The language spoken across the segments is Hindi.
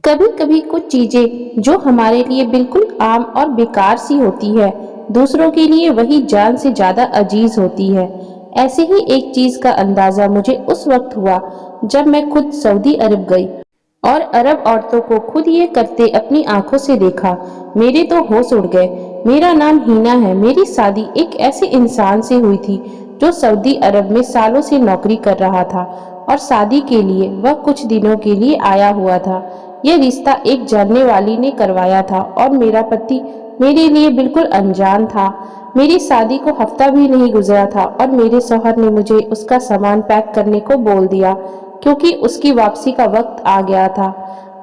कभी कभी कुछ चीजें जो हमारे लिए बिल्कुल आम और बेकार सी होती है, दूसरों के लिए वही जान से ज्यादा अजीज होती है। ऐसे ही एक चीज का अंदाजा मुझे उस वक्त हुआ जब मैं खुद सऊदी अरब गई और अरब औरतों को खुद ये करते अपनी आंखों से देखा। मेरे तो होश उड़ गए। मेरा नाम हीना है। मेरी शादी एक ऐसे इंसान से हुई थी जो सऊदी अरब में सालों से नौकरी कर रहा था और शादी के लिए वह कुछ दिनों के लिए आया हुआ था। यह रिश्ता एक जानने वाली ने करवाया था और मेरा पति मेरे लिए बिल्कुल अनजान था। मेरी शादी को हफ्ता भी नहीं गुजरा था और मेरे शौहर ने मुझे उसका सामान पैक करने को बोल दिया क्योंकि उसकी वापसी का वक्त आ गया था।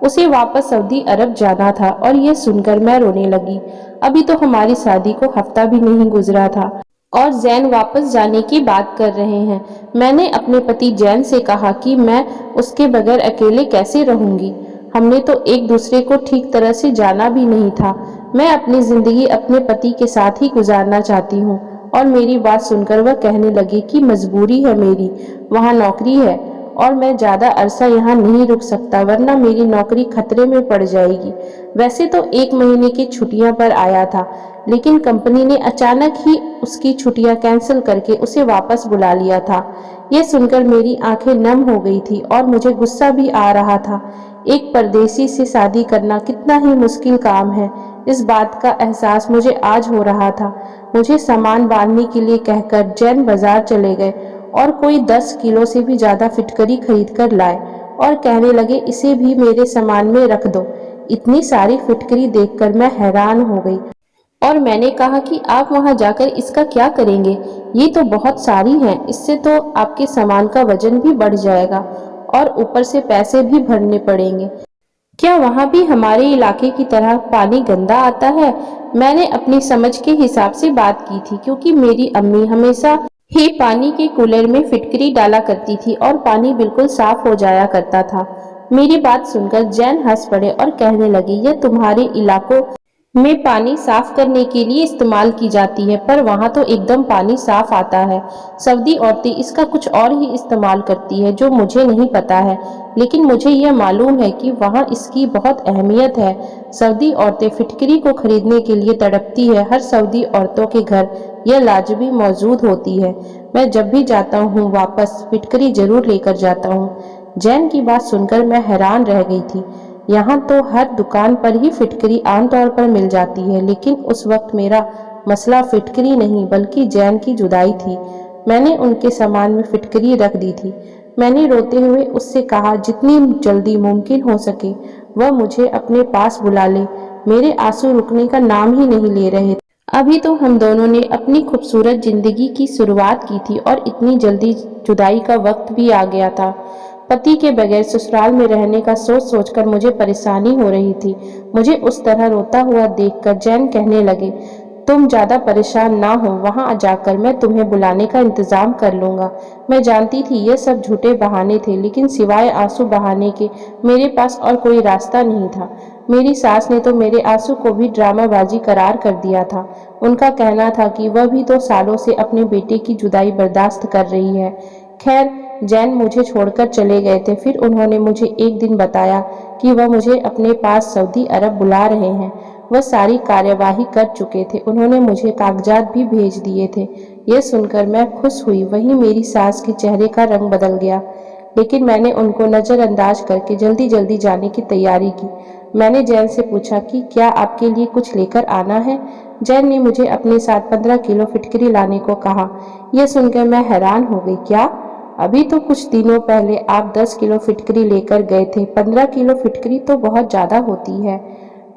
उसे वापस सऊदी अरब जाना था और यह सुनकर मैं रोने लगी। अभी तो हमारी शादी को हफ्ता भी नहीं गुजरा था और जैन वापस जाने की बात कर रहे हैं। मैंने अपने पति जैन से कहा कि मैं उसके बगैर अकेले कैसे रहूंगी। हमने तो एक दूसरे को ठीक तरह से जाना भी नहीं था। मैं अपनी जिंदगी अपने पति के साथ ही गुजारना चाहती हूँ। और मेरी बात सुनकर वह कहने लगी कि मजबूरी है मेरी, वहाँ नौकरी है और मैं ज्यादा अरसा यहाँ नहीं रुक सकता वरना मेरी नौकरी खतरे में पड़ जाएगी। वैसे तो 1 महीने की छुट्टियां पर आया था, लेकिन कंपनी ने अचानक ही उसकी छुट्टियां कैंसिल करके उसे वापस बुला लिया था। यह सुनकर मेरी आंखें नम हो गई थी और मुझे गुस्सा भी आ रहा था। एक परदेसी से शादी करना कितना ही मुश्किल काम है, इस बात का एहसास मुझे आज हो रहा था। मुझे सामान बांधने के लिए कहकर जैन बाजार चले गए और कोई 10 किलो से भी ज्यादा फिटकरी खरीद कर लाए और कहने लगे इसे भी मेरे सामान में रख दो। इतनी सारी फिटकरी देखकर मैं हैरान हो गई और मैंने कहा कि आप वहां जाकर इसका क्या करेंगे? ये तो बहुत सारी हैं, इससे तो आपके सामान का वजन भी बढ़ जाएगा और ऊपर से पैसे भी भरने पड़ेंगे। क्या वहां भी हमारे इलाके की तरह पानी गंदा आता है? मैंने अपनी समझ के हिसाब से बात की थी क्योंकि मेरी अम्मी हमेशा ही पानी के कूलर में फिटकरी डाला करती थी और पानी बिल्कुल साफ हो जाया करता था। मेरी बात सुनकर जैन हंस पड़े और कहने लगे यह तुम्हारे इलाकों में पानी साफ करने के लिए इस्तेमाल की जाती है, पर वहां तो एकदम पानी साफ आता है। सऊदी औरतें इसका कुछ और ही इस्तेमाल करती है जो मुझे नहीं पता है, लेकिन मुझे यह मालूम है कि वहां इसकी बहुत अहमियत है। सऊदी औरतें फिटकरी को खरीदने के लिए तड़पती है। हर सऊदी औरतों के घर यह लाजमी मौजूद होती है। मैं जब भी जाता हूँ वापस फिटकरी जरूर लेकर जाता हूँ। जैन की बात सुनकर मैं हैरान रह गई थी। यहाँ तो हर दुकान पर ही फिटकरी आमतौर पर मिल जाती है, लेकिन उस वक्त मेरा मसला फिटकरी नहीं बल्कि जैन की जुदाई थी। मैंने उनके सामान में फिटकरी रख दी थी। मैंने रोते हुए उससे कहा जितनी जल्दी मुमकिन हो सके वह मुझे अपने पास बुला ले। मेरे आंसू रुकने का नाम ही नहीं ले रहे थे। अभी तो हम दोनों ने अपनी खूबसूरत जिंदगी की शुरुआत की थी और इतनी जल्दी जुदाई का वक्त भी आ गया था। पति के बगैर ससुराल में रहने का सोच सोचकर मुझे परेशानी हो रही थी। मुझे उस तरह रोता हुआ देखकर जैन कहने लगे तुम ज्यादा परेशान ना हो, वहां जाकर मैं तुम्हें बुलाने का इंतजाम कर लूंगा। मैं जानती थी ये सब झूठे बहाने थे, लेकिन सिवाय आंसू बहाने के मेरे पास और कोई रास्ता नहीं था। मेरी सास ने तो मेरे आंसू को भी ड्रामाबाजी करार कर दिया था। उनका कहना था कि वह भी तो सालों से अपने बेटे की जुदाई बर्दाश्त कर रही है। खैर, जैन मुझे छोड़कर चले गए थे। फिर उन्होंने मुझे एक दिन बताया कि वह मुझे अपने पास सऊदी अरब बुला रहे हैं। वह सारी कार्यवाही कर चुके थे। उन्होंने मुझे कागजात भी भेज दिए थे। यह सुनकर मैं खुश हुई। वहीं मेरी सास के चेहरे का रंग बदल गया, लेकिन मैंने उनको नजरअंदाज करके जल्दी जल्दी जाने की तैयारी की। मैंने जैन से पूछा कि क्या आपके लिए कुछ लेकर आना है? जैन ने मुझे अपने साथ 15 किलो फिटकरी लाने को कहा। यह सुनकर मैं हैरान हो गई। क्या? अभी तो कुछ दिनों पहले आप 10 किलो फिटकरी लेकर गए थे। 15 किलो फिटकरी तो बहुत ज्यादा होती है।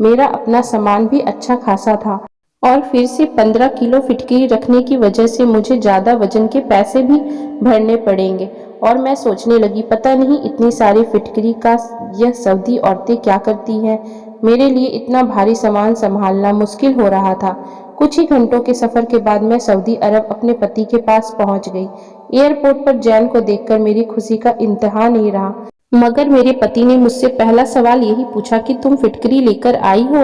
मेरा अपना सामान भी अच्छा खासा था और फिर से 15 किलो फिटकरी रखने की वजह से मुझे ज्यादा वजन के पैसे भी भरने पड़ेंगे। और मैं सोचने लगी पता नहीं इतनी सारी फिटकरी का यह सऊदी औरतें क्या करती हैं। मेरे लिए इतना भारी सामान संभालना मुश्किल हो रहा था। कुछ ही घंटों के सफर के बाद मैं सऊदी अरब अपने पति के पास पहुंच गई। एयरपोर्ट पर जैन को देखकर मेरी खुशी का इंतहा नहीं रहा, मगर मेरे पति ने मुझसे पहला सवाल यही पूछा कि तुम फिटकरी लेकर आई हो।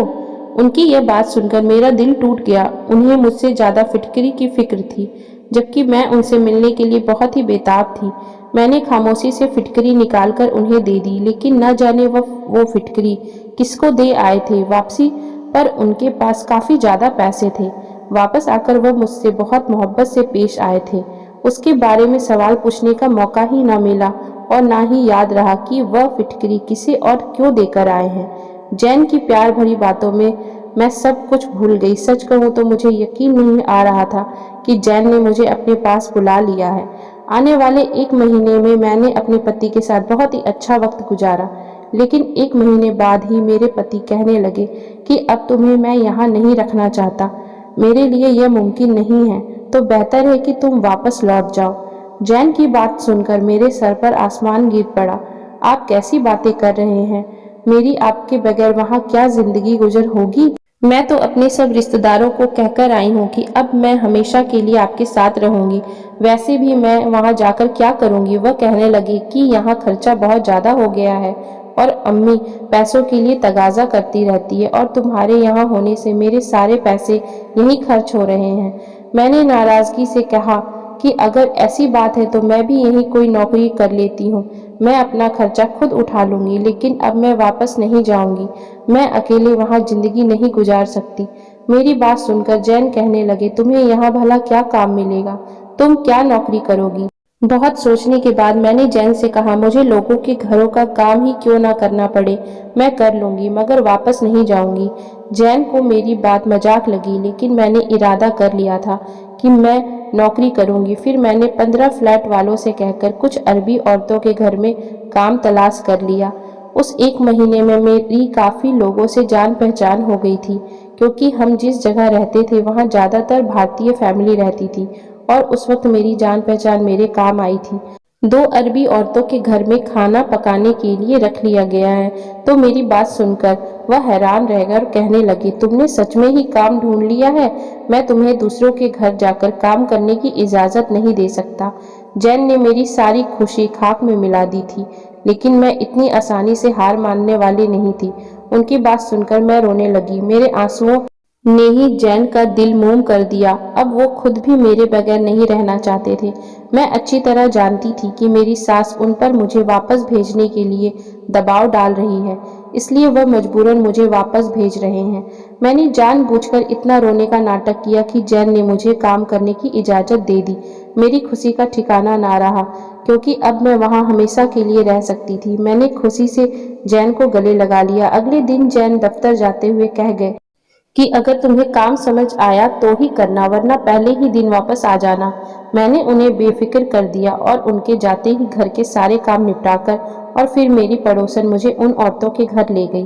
उनकी यह बात सुनकर मेरा दिल टूट गया। उन्हें मुझसे ज्यादा फिटकरी की फिक्र थी, जबकि मैं उनसे मिलने के लिए बहुत ही बेताब थी। मैंने खामोशी से फिटकरी निकालकर उन्हें दे दी, लेकिन न जाने वो फिटकरी किसको दे आए थे। वापसी पर उनके पास काफी ज्यादा पैसे थे। वापस आकर वो मुझसे बहुत मोहब्बत से पेश आए थे। उसके बारे में सवाल पूछने का मौका ही न मिला और ना ही याद रहा कि वह फिटकरी किसे और क्यों देकर आए हैं। जैन की प्यार भरी बातों में मैं सब कुछ भूल गई। सच कहूँ तो मुझे यकीन नहीं आ रहा था कि जैन ने मुझे अपने पास बुला लिया है। आने वाले 1 महीने में मैंने अपने पति के साथ बहुत ही अच्छा वक्त गुजारा, लेकिन 1 महीने बाद ही मेरे पति कहने लगे कि अब तुम्हें मैं यहाँ नहीं रखना चाहता। मेरे लिए यह मुमकिन नहीं है, तो बेहतर है कि तुम वापस लौट जाओ। जैन की बात सुनकर मेरे सर पर आसमान गिर पड़ा। आप कैसी बातें कर रहे हैं? मेरी आपके बगैर वहाँ क्या जिंदगी गुजर होगी? मैं तो अपने सब रिश्तेदारों को कहकर आई हूँ कि अब मैं हमेशा के लिए आपके साथ रहूंगी। वैसे भी मैं वहाँ जाकर क्या करूंगी? वह कहने लगे कि यहाँ खर्चा बहुत ज्यादा हो गया है और अम्मी पैसों के लिए तगाजा करती रहती है और तुम्हारे यहाँ होने से मेरे सारे पैसे यहीं खर्च हो रहे हैं। मैंने नाराजगी से कहा कि अगर ऐसी बात है तो मैं भी यहीं कोई नौकरी कर लेती हूँ। मैं अपना खर्चा खुद उठा लूंगी, लेकिन अब मैं वापस नहीं जाऊंगी। मैं अकेले वहाँ जिंदगी नहीं गुजार सकती। मेरी बात सुनकर जैन कहने लगे, तुम्हें यहाँ भला क्या काम मिलेगा? तुम क्या नौकरी करोगी? बहुत सोचने के बाद मैंने जैन से कहा, मुझे लोगों के घरों का काम ही क्यों ना करना पड़े, मैं कर लूंगी, मगर वापस नहीं जाऊंगी। जैन को मेरी बात मजाक लगी, लेकिन मैंने इरादा कर लिया था कि मैं नौकरी करूंगी। फिर मैंने 15 फ्लैट वालों से कहकर कुछ अरबी औरतों के घर में काम तलाश कर लिया। उस 1 महीने में मेरी काफी लोगों से जान पहचान हो गई थी, क्योंकि हम जिस जगह रहते थे वहाँ ज्यादातर भारतीय फैमिली रहती थी और उस वक्त मेरी जान पहचान मेरे काम आई थी। 2 अरबी औरतों के घर में खाना पकाने के लिए रख लिया गया है। तो मेरी बात सुनकर वह हैरान रह गए और कहने लगे, तुमने सच में ही काम ढूंढ लिया है? मैं तुम्हें दूसरों के घर जाकर काम करने की इजाजत नहीं दे सकता। जैन ने मेरी सारी खुशी खाक में मिला दी थी, लेकिन मैं इतनी आसानी से हार मानने वाली नहीं थी। उनकी बात सुनकर मैं रोने लगी। मेरे आंसुओं ने ही जैन का दिल मोम कर दिया। अब वो खुद भी मेरे बगैर नहीं रहना चाहते थे। मैं अच्छी तरह जानती थी कि मेरी सास उन पर मुझे वापस भेजने के लिए दबाव डाल रही है, इसलिए वह मजबूरन मुझे वापस भेज रहे हैं। मैंने जानबूझकर इतना रोने का नाटक किया कि जैन ने मुझे काम करने की इजाजत दे दी। मेरी खुशी का ठिकाना ना रहा, क्योंकि अब मैं वहां हमेशा के लिए रह सकती थी। मैंने खुशी से जैन को गले लगा लिया। अगले दिन जैन दफ्तर जाते हुए कह गए कि अगर तुम्हें काम समझ आया तो ही करना, वरना पहले ही दिन वापस आ जाना। मैंने उन्हें बेफिक्र कर दिया और उनके जाते ही घर के सारे काम निपटाकर और फिर मेरी पड़ोसन मुझे उन औरतों के घर ले गई।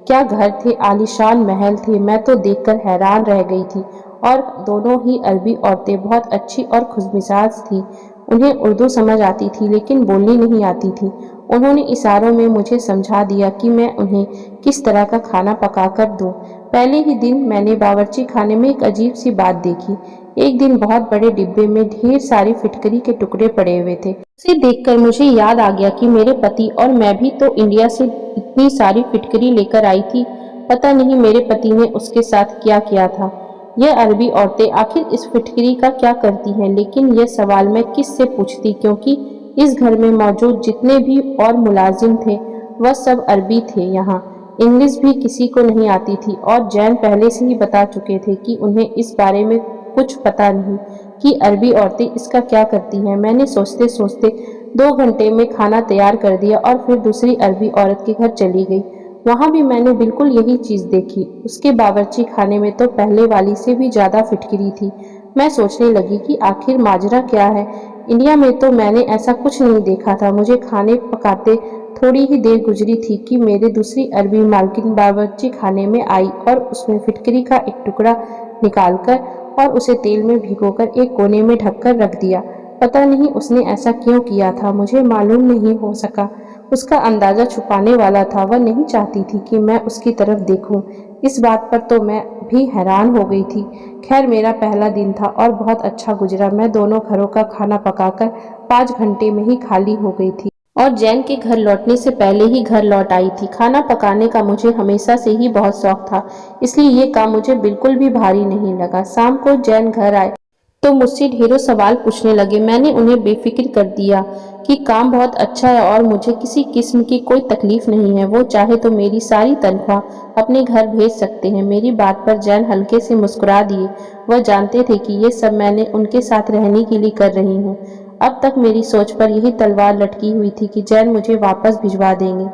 क्या घर थे, आलीशान महल थे। मैं तो देखकर हैरान रह गई थी। और दोनों ही अरबी औरतें बहुत अच्छी और खुशमिजाज थी। उन्हें उर्दू समझ आती थी, लेकिन बोलनी नहीं आती थी। उन्होंने इशारों में मुझे समझा दिया कि मैं उन्हें किस तरह का खाना पकाकर दूं। पहले ही दिन मैंने बावर्ची खाने में एक अजीब सी बात देखी। एक दिन बहुत बड़े डिब्बे में ढेर सारी फिटकरी के टुकड़े पड़े हुए थे। उसे देखकर मुझे याद आ गया कि मेरे पति और मैं भी तो इंडिया से इतनी सारी फिटकरी लेकर आई थी। पता नहीं मेरे पति ने उसके साथ क्या किया था। यह अरबी औरतें आखिर इस फिटकरी का क्या करती हैं? लेकिन यह सवाल मैं किस से पूछती, क्योंकि इस घर में मौजूद जितने भी और मुलाजिम थे वह सब अरबी थे। यहाँ इंग्लिश भी किसी को नहीं आती थी और जैन पहले से ही बता चुके थे कि उन्हें इस बारे में कुछ पता नहीं कि अरबी औरतें इसका क्या करती हैं। मैंने सोचते सोचते 2 घंटे में खाना तैयार कर दिया और फिर दूसरी अरबी औरत के घर चली गई। वहां भी मैंने बिल्कुल यही चीज देखी। उसके बावर्ची खाने में तो पहले वाली से भी ज्यादा फिटकरी थी। मैं सोचने लगी कि आखिर माजरा क्या है। इंडिया में तो मैंने ऐसा कुछ नहीं देखा था। मुझे खाने पकाते थोड़ी ही देर गुजरी थी कि मेरे दूसरी अरबी मालकिन बावर्ची खाने में आई और उसमें फिटकरी का एक टुकड़ा निकालकर और उसे तेल में भिगोकर एक कोने में ढककर रख दिया। पता नहीं उसने ऐसा क्यों किया था, मुझे मालूम नहीं हो सका। उसका अंदाजा छुपाने वाला था। वह नहीं चाहती थी कि मैं उसकी तरफ देखूं। इस बात पर तो मैं भी हैरान हो गई थी। खैर, मेरा पहला दिन था और बहुत अच्छा गुजरा। मैं दोनों घरों का खाना पकाकर 5 घंटे में ही खाली हो गई थी और जैन के घर लौटने से पहले ही घर लौट आई थी। खाना पकाने का मुझे हमेशा से ही बहुत शौक था, इसलिए ये काम मुझे बिल्कुल भी भारी नहीं लगा। शाम को जैन घर आए तो मुझसे ढेरों सवाल पूछने लगे। मैंने उन्हें बेफिक्र कर दिया कि काम बहुत अच्छा है और मुझे किसी किस्म की कोई तकलीफ नहीं है। वो चाहे तो मेरी सारी तनख्वाह अपने घर भेज सकते हैं। मेरी बात पर जैन हल्के से मुस्कुरा दिए। वह जानते थे कि ये सब मैंने उनके साथ रहने के लिए कर रही हूँ। अब तक मेरी सोच पर यही तलवार लटकी हुई थी कि जैन मुझे वापस भिजवा देंगे।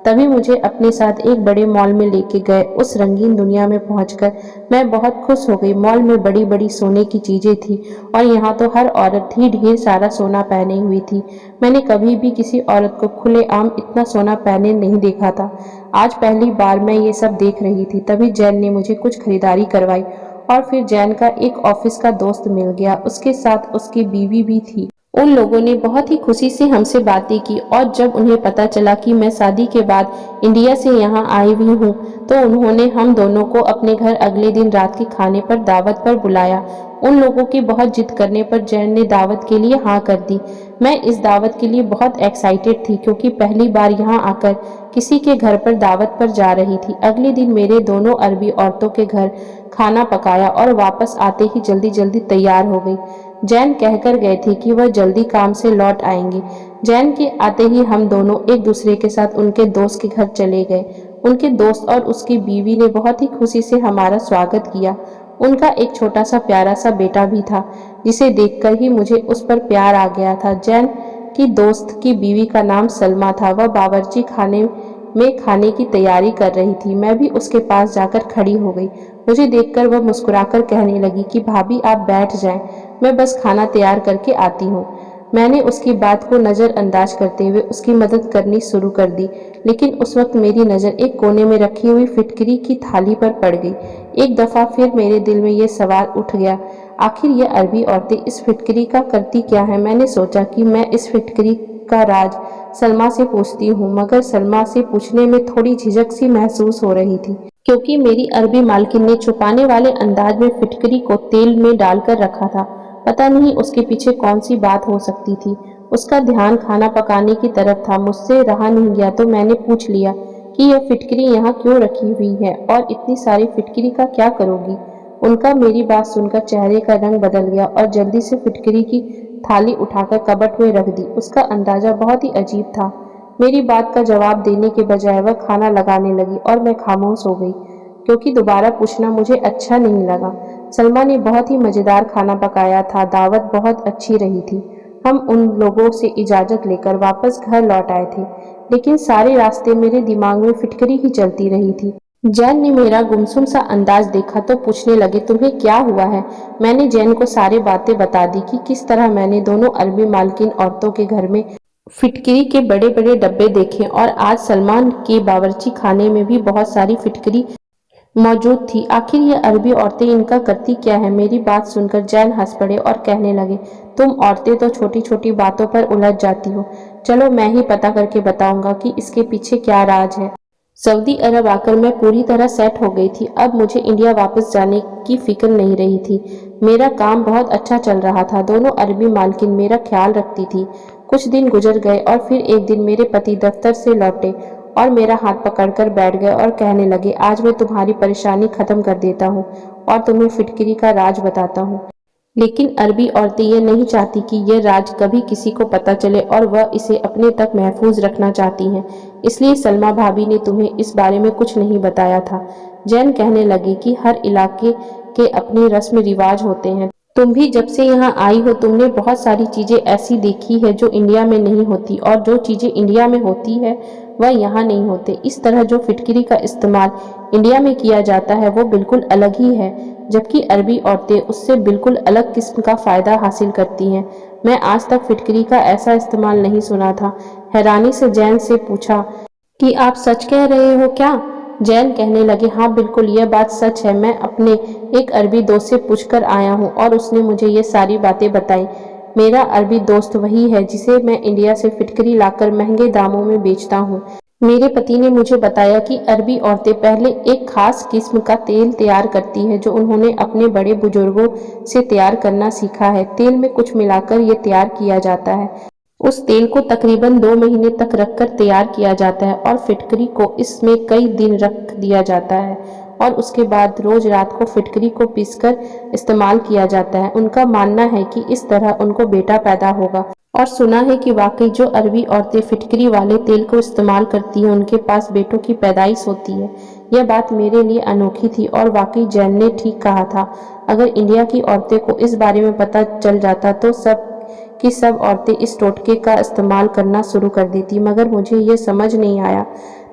तभी मुझे अपने साथ एक बड़े मॉल में लेके गए। उस रंगीन दुनिया में पहुंचकर मैं बहुत खुश हो गई। मॉल में बड़ी बड़ी सोने की चीजें थी और यहाँ तो हर औरत ही ढेर सारा सोना पहने हुई थी। मैंने कभी भी किसी औरत को खुलेआम इतना सोना पहने नहीं देखा था। आज पहली बार मैं ये सब देख रही थी। तभी जैन ने मुझे कुछ खरीदारी करवाई और फिर जैन का एक ऑफिस का दोस्त मिल गया। उसके साथ उसकी बीवी भी थी। उन लोगों ने बहुत ही खुशी से हमसे बातें की और जब उन्हें पता चला कि मैं शादी के बाद इंडिया से यहाँ आई हुई हूँ तो उन्होंने हम दोनों को अपने घर अगले दिन रात के खाने पर दावत पर बुलाया। उन लोगों की बहुत जिद करने पर जैन ने दावत के लिए हाँ कर दी। मैं इस दावत के लिए बहुत एक्साइटेड थी क्योंकि पहली बार यहाँ आकर किसी के घर पर दावत पर जा रही थी। अगले दिन मेरे दोनों अरबी औरतों के घर खाना पकाया और वापस आते ही जल्दी जल्दी तैयार हो गई। जैन कहकर गए थे कि वह जल्दी काम से लौट आएंगे। जैन के आते ही हम दोनों एक दूसरे के साथ उनके दोस्त के घर चले गए। उनके दोस्त और उसकी बीवी ने बहुत ही खुशी से हमारा स्वागत किया। उनका एक छोटा सा प्यारा सा बेटा भी था जिसे देखकर ही मुझे उस पर प्यार आ गया था। जैन की दोस्त की बीवी का नाम सलमा था। वह बावर्ची खाने में खाने की तैयारी कर रही थी। मैं भी उसके पास जाकर खड़ी हो गई। मुझे देखकर वह मुस्कुराकर कहने लगी कि भाभी आप बैठ जाएं, मैं बस खाना तैयार करके आती हूँ। मैंने उसकी बात को नज़रअंदाज करते हुए उसकी मदद करनी शुरू कर दी, लेकिन उस वक्त मेरी नज़र एक कोने में रखी हुई फिटकरी की थाली पर पड़ गई। एक दफ़ा फिर मेरे दिल में ये सवाल उठ गया, आखिर ये अरबी औरतें इस फिटकरी का करती क्या है। मैंने सोचा कि मैं इस फिटकरी का राज सलमा से पूछती हूँ, मगर सलमा से पूछने में थोड़ी झिझक सी महसूस हो रही थी क्योंकि मेरी अरबी मालकिन ने छुपाने वाले अंदाज में फिटकरी को तेल में डालकर रखा था। पता नहीं उसके पीछे कौन सी बात हो सकती थी। उसका ध्यान खाना पकाने की तरफ था। मुझसे रहा नहीं गया तो मैंने पूछ लिया कि यह फिटकरी यहाँ क्यों रखी हुई है और इतनी सारी फिटकरी का क्या करोगी। उनका मेरी बात सुनकर चेहरे का रंग बदल गया और जल्दी से फिटकरी की थाली उठाकर कबट में रख दी। उसका अंदाजा बहुत ही अजीब था। मेरी बात का जवाब देने के बजाय वह खाना लगाने लगी और मैं खामोश हो गई क्योंकि दोबारा पूछना मुझे अच्छा नहीं लगा। सलमा ने बहुत ही मज़ेदार खाना पकाया था। दावत बहुत अच्छी रही थी। हम उन लोगों से इजाज़त लेकर वापस घर लौट आए थे, लेकिन सारे रास्ते मेरे दिमाग में फिटकरी ही चलती रही थी। जैन ने मेरा गुमसुम सा अंदाज देखा तो पूछने लगे, तुम्हें क्या हुआ है। मैंने जैन को सारी बातें बता दी कि किस तरह मैंने दोनों अरबी मालकिन औरतों के घर में फिटकरी के बड़े बड़े डब्बे देखे और आज सलमान के बावर्ची खाने में भी बहुत सारी फिटकरी मौजूद थी। आखिर ये अरबी औरतें इनका करती क्या है। मेरी बात सुनकर जैन हंस पड़े और कहने लगे, तुम औरतें तो छोटी छोटी बातों पर उलझ जाती हो। चलो मैं ही पता करके बताऊंगा कि इसके पीछे क्या राज है। सऊदी अरब आकर मैं पूरी तरह सेट हो गई थी। अब मुझे इंडिया वापस जाने की फिक्र नहीं रही थी। मेरा काम बहुत अच्छा चल रहा था। दोनों अरबी मालकिन मेरा ख्याल रखती थी। कुछ दिन गुजर गए और फिर एक दिन मेरे पति दफ्तर से लौटे और मेरा हाथ पकड़कर बैठ गए और कहने लगे, आज मैं तुम्हारी परेशानी खत्म कर देता हूँ और तुम्हें फिटकरी का राज बताता हूँ। लेकिन अरबी औरतें ये नहीं चाहती कि यह राज कभी किसी को पता चले और वह इसे अपने तक महफूज रखना चाहती हैं। इसलिए सलमा भाभी ने तुम्हें इस बारे में कुछ नहीं बताया था। जैन कहने लगे कि हर इलाके के अपने रस्म रिवाज होते हैं। तुम भी जब से यहाँ आई हो तुमने बहुत सारी चीजें ऐसी देखी है जो इंडिया में नहीं होती और जो चीजें इंडिया में होती है वह यहाँ नहीं होते। इस तरह जो फिटकरी का इस्तेमाल इंडिया में किया जाता है वो बिल्कुल अलग ही है, जबकि अरबी औरतें उससे बिल्कुल अलग किस्म का फायदा हासिल करती हैं। मैं आज तक फिटकरी का ऐसा इस्तेमाल नहीं सुना था। हैरानी से जैन से पूछा कि आप सच कह रहे हो क्या। जैन कहने लगे, हाँ बिल्कुल यह बात सच है। मैं अपने एक अरबी दोस्त से पूछकर आया हूँ और उसने मुझे ये सारी बातें बताई। मेरा अरबी दोस्त वही है जिसे मैं इंडिया से फिटकरी लाकर महंगे दामों में बेचता हूँ। मेरे पति ने मुझे बताया कि अरबी औरतें पहले एक खास किस्म का तेल तैयार करती है जो उन्होंने अपने बड़े बुजुर्गों से तैयार करना सीखा है। तेल में कुछ मिलाकर ये तैयार किया जाता है। उस तेल को तकरीबन 2 महीने तक रखकर तैयार किया जाता है और फिटकरी को इसमें कई दिन रख दिया जाता है और उसके बाद रोज रात को फिटकरी को पीसकर इस्तेमाल किया जाता है। उनका मानना है कि इस तरह उनको बेटा पैदा होगा। और सुना है कि वाकई जो अरबी औरतें फिटकरी वाले तेल को इस्तेमाल करती हैं उनके पास बेटों की पैदाइश होती है। यह बात मेरे लिए अनोखी थी और वाकई जैन ने ठीक कहा था। अगर इंडिया की औरतें को इस बारे में पता चल जाता तो सब की सब औरतें इस टोटके का इस्तेमाल करना शुरू कर देती, मगर मुझे ये समझ नहीं आया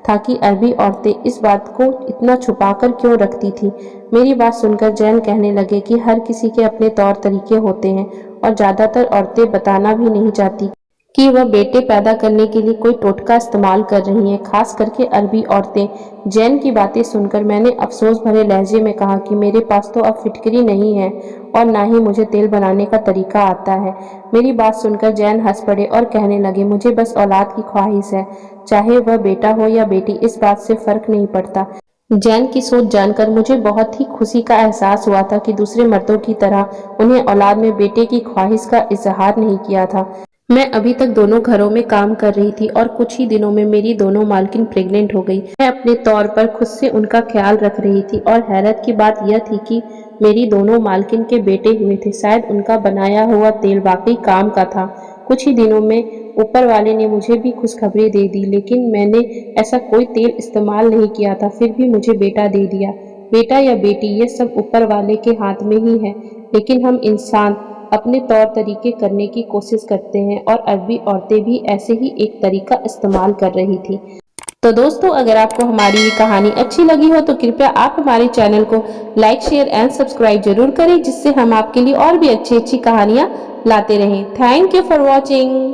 था कि अरबी औरतें इस बात को इतना छुपाकर क्यों रखती थी। मेरी बात सुनकर जैन कहने लगे कि हर किसी के अपने तौर तरीके होते हैं और ज्यादातर औरतें बताना भी नहीं चाहती कि वह बेटे पैदा करने के लिए कोई टोटका इस्तेमाल कर रही हैं, खास करके अरबी औरतें। जैन की बातें सुनकर मैंने अफसोस भरे लहजे में कहा कि मेरे पास तो अब फिटकरी नहीं है और ना ही मुझे तेल बनाने का तरीका आता है। मेरी बात सुनकर जैन हंस पड़े और कहने लगे, मुझे बस औलाद की ख्वाहिश है, चाहे वह बेटा हो या बेटी, इस बात से फर्क नहीं पड़ता। जैन की सोच जानकर मुझे बहुत ही खुशी का एहसास हुआ था कि दूसरे मर्दों की तरह उन्हें औलाद में बेटे की ख्वाहिश का इजहार नहीं किया था। मैं अभी तक दोनों घरों में काम कर रही थी और कुछ ही दिनों में मेरी दोनों मालकिन प्रेग्नेंट हो गई। मैं अपने तौर पर खुद से उनका ख्याल रख रही थी और हैरत की बात यह थी कि मेरी दोनों मालकिन के बेटे हुए थे। शायद उनका बनाया हुआ तेल वाकई काम का था। कुछ ही दिनों में ऊपर वाले ने मुझे भी खुशखबरी दे दी, लेकिन मैंने ऐसा कोई तेल इस्तेमाल नहीं किया था, फिर भी मुझे बेटा दे दिया। बेटा या बेटी ये सब ऊपर वाले के हाथ में ही है, लेकिन हम इंसान अपने तौर तरीके करने की कोशिश करते हैं और अरबी औरतें भी ऐसे ही एक तरीका इस्तेमाल कर रही थी। तो दोस्तों, अगर आपको हमारी ये कहानी अच्छी लगी हो तो कृपया आप हमारे चैनल को लाइक, शेयर एंड सब्सक्राइब जरूर करें, जिससे हम आपके लिए और भी अच्छी अच्छी कहानियां लाते रहें। Thank you for watching.